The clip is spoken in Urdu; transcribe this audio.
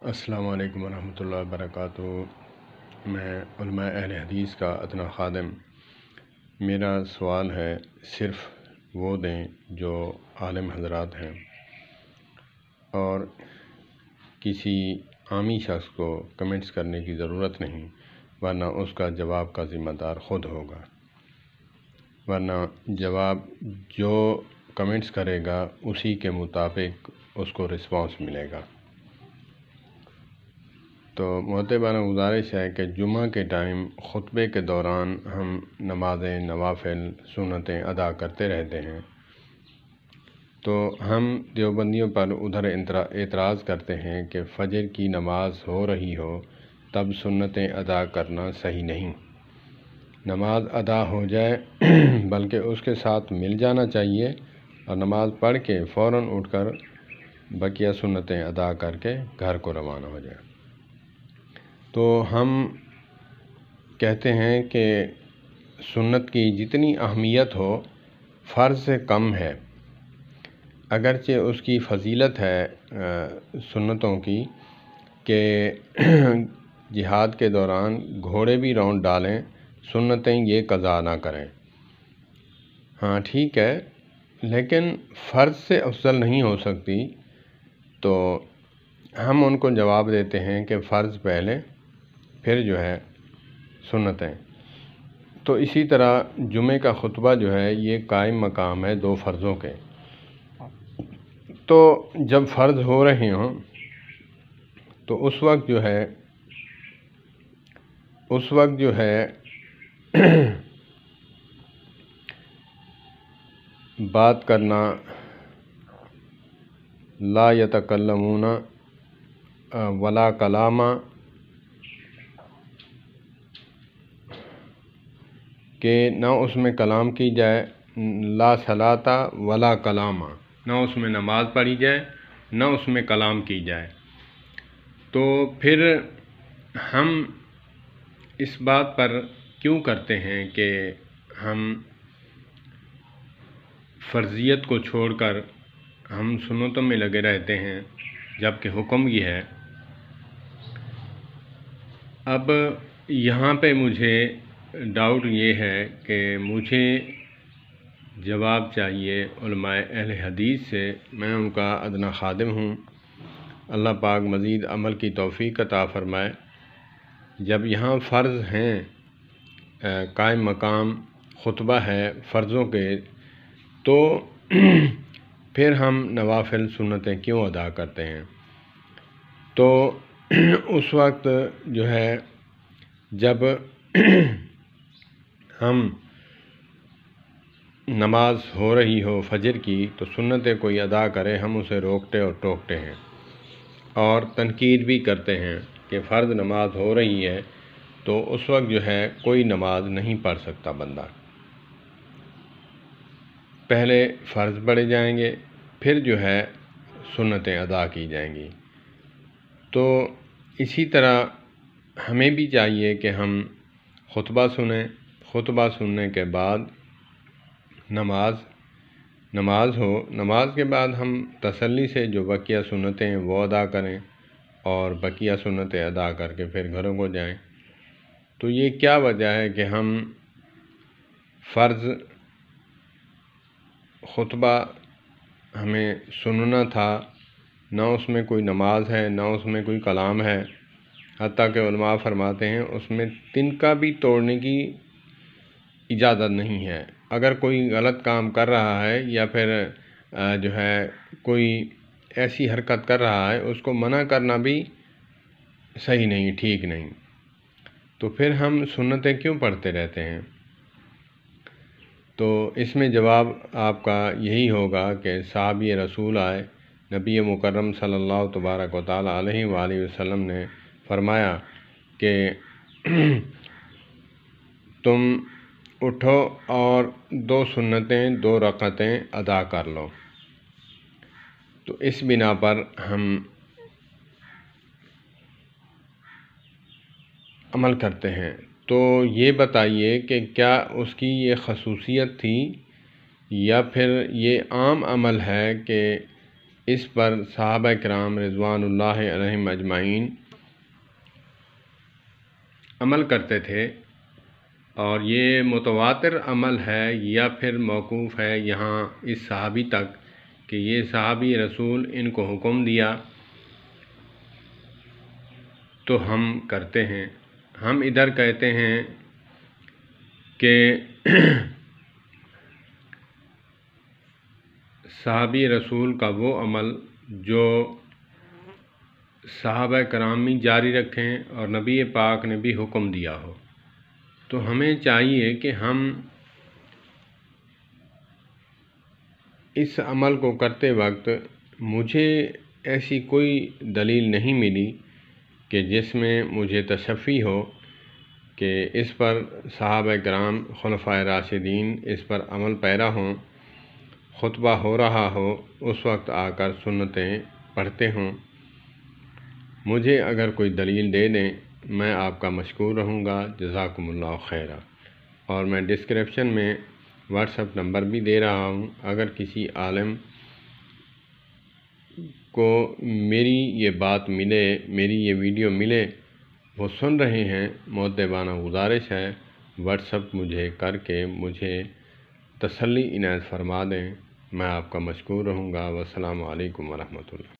السلام علیکم ورحمۃ اللہ وبرکاتہ۔ میں علماء اہل حدیث کا ادنیٰ خادم۔ میرا سوال ہے، صرف وہ دیں جو عالم حضرات ہیں اور کسی عامی شخص کو کمنٹس کرنے کی ضرورت نہیں، ورنہ اس کا جواب کا ذمہ دار خود ہوگا، ورنہ جواب جو کمنٹس کرے گا اسی کے مطابق اس کو رسپانس ملے گا۔ تو محترمانہ گزارش ہے کہ جمعہ کے ٹائم خطبے کے دوران ہم نمازیں، نوافل، سنتیں ادا کرتے رہتے ہیں، تو ہم دیوبندیوں پر ادھر اعتراض کرتے ہیں کہ فجر کی نماز ہو رہی ہو تب سنتیں ادا کرنا صحیح نہیں۔ نماز ادا ہو جائے بلکہ اس کے ساتھ مل جانا چاہیے، اور نماز پڑھ کے فوراً اٹھ کر بقیہ سنتیں ادا کر کے گھر کو روانہ ہو جائے۔ تو ہم کہتے ہیں کہ سنت کی جتنی اہمیت ہو فرض سے کم ہے، اگرچہ اس کی فضیلت ہے سنتوں کی کہ جہاد کے دوران گھوڑے بھی راؤنڈ ڈالیں، سنتیں یہ قضا نہ کریں۔ ہاں ٹھیک ہے، لیکن فرض سے افضل نہیں ہو سکتی، تو ہم ان کو جواب دیتے ہیں کہ فرض پہلے پھر جو ہے سنتیں۔ تو اسی طرح جمعے کا خطبہ جو ہے یہ قائم مقام ہے دو فرضوں کے۔ تو جب فرض ہو رہے ہوں تو اس وقت جو ہے بات کرنا، لا یتکلمون ولا کلام، کہ نہ اس میں کلام کی جائے، لا صلاۃ ولا کلام، نہ اس میں نماز پڑھی جائے نہ اس میں کلام کی جائے۔ تو پھر ہم اس بات پر کیوں کرتے ہیں کہ ہم فرضیت کو چھوڑ کر ہم سنتوں میں لگے رہتے ہیں، جبکہ حکم یہ ہے۔ اب یہاں پہ مجھے ڈاؤٹ یہ ہے کہ مجھے جواب چاہیے علماء اہل حدیث سے، میں ان کا ادنیٰ خادم ہوں۔ اللہ پاک مزید عمل کی توفیق عطا فرمائے۔ جب یہاں فرض ہیں، قائم مقام خطبہ ہے فرضوں کے، تو پھر ہم نوافل سنتیں کیوں ادا کرتے ہیں؟ تو اس وقت جو ہے جب ہم نماز ہو رہی ہو فجر کی تو سنتیں کوئی ادا کرے، ہم اسے روکتے اور ٹوکتے ہیں اور تنقید بھی کرتے ہیں کہ فرض نماز ہو رہی ہے تو اس وقت جو ہے کوئی نماز نہیں پڑھ سکتا بندہ، پہلے فرض پڑھے جائیں گے پھر جو ہے سنتیں ادا کی جائیں گی۔ تو اسی طرح ہمیں بھی چاہیے کہ ہم خطبہ سنیں، خطبہ سننے کے بعد نماز ہو، نماز کے بعد ہم تسلی سے جو بقیہ سنتیں ہیں وہ ادا کریں اور بقیہ سنتیں ادا کر کے پھر گھروں کو جائیں۔ تو یہ کیا وجہ ہے کہ ہم فرض خطبہ ہمیں سننا تھا، نہ اس میں کوئی نماز ہے نہ اس میں کوئی کلام ہے، حتیٰ کہ علماء فرماتے ہیں اس میں تنکا بھی توڑنے کی اجازت نہیں ہے۔ اگر کوئی غلط کام کر رہا ہے یا پھر جو ہے کوئی ایسی حرکت کر رہا ہے، اس کو منع کرنا بھی صحیح نہیں، ٹھیک نہیں۔ تو پھر ہم سنتیں کیوں پڑھتے رہتے ہیں؟ تو اس میں جواب آپ کا یہی ہوگا کہ صحابی رسول آئے، نبی مکرم صلی اللہ تبارک و تعالیٰ علیہ وآلہ وسلم نے فرمایا کہ تم اٹھو اور 2 سنتیں 2 رکعتیں ادا کر لو۔ تو اس بنا پر ہم عمل کرتے ہیں۔ تو یہ بتائیے کہ کیا اس کی یہ خصوصیت تھی یا پھر یہ عام عمل ہے کہ اس پر صحابہ کرام رضوان اللہ علیہم اجمعین عمل کرتے تھے، اور یہ متواتر عمل ہے یا پھر موقوف ہے یہاں اس صحابی تک کہ یہ صحابی رسول ان کو حکم دیا تو ہم کرتے ہیں۔ ہم ادھر کہتے ہیں کہ صحابی رسول کا وہ عمل جو صحابہ کرام بھی جاری رکھیں اور نبی پاک نے بھی حکم دیا ہو، تو ہمیں چاہیے کہ ہم اس عمل کو کرتے وقت مجھے ایسی کوئی دلیل نہیں ملی کہ جس میں مجھے تشفی ہو کہ اس پر صحابہ کرام خلفائے راشدین اس پر عمل پیرا ہوں، خطبہ ہو رہا ہو اس وقت آ کر سنتیں پڑھتے ہوں۔ مجھے اگر کوئی دلیل دے دیں میں آپ کا مشکور رہوں گا، جزاکم اللہ خیرا۔ اور میں ڈسکرپشن میں واٹس ایپ نمبر بھی دے رہا ہوں، اگر کسی عالم کو میری یہ بات ملے، میری یہ ویڈیو ملے، وہ سن رہے ہیں، مؤدبانہ گزارش ہے واٹس ایپ مجھے کر کے مجھے تسلی عنایت فرما دیں، میں آپ کا مشکور رہوں گا۔ والسلام علیکم ورحمۃ اللہ۔